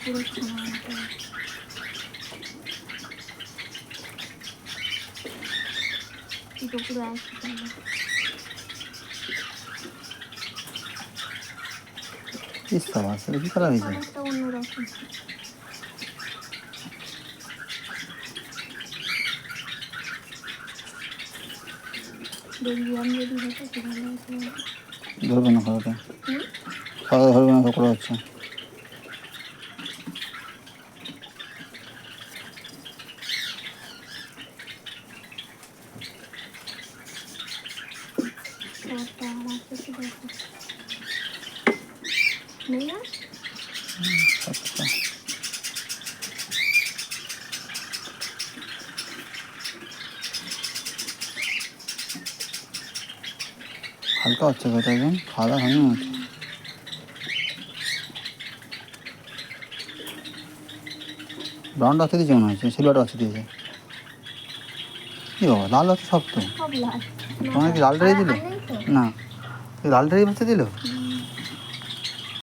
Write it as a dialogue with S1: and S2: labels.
S1: পুরো ছানা মতো। এটা পুরো একই কালার।
S2: কি সাবাস, এটা কি কালার হয়েছে?
S1: কালারটা অন্যরকম। দেখবি আমি যদি হতো কি ভালো হতো।
S2: ধরবে না খাওয়াটা,
S1: হুম?
S2: খাওয়া ধরবে না, সকলে হচ্ছে।
S1: তোরটা আমার কাছে দেখো নেই না?
S2: আচ্ছা, হালকা হচ্ছে কথা, একদম খাওয়া দাওয়া হয়নি হচ্ছে। ব্রাউনটা হচ্ছে দিয়েছে মনে হচ্ছে, সিলভারটা হচ্ছে দিয়েছে। কি বাবা, লাল হচ্ছে সব তো।
S1: সব লাল।
S2: তোমার কি লালটাই দিল?
S1: আর নেই তো?
S2: না, এই লালটাই হচ্ছে দিল।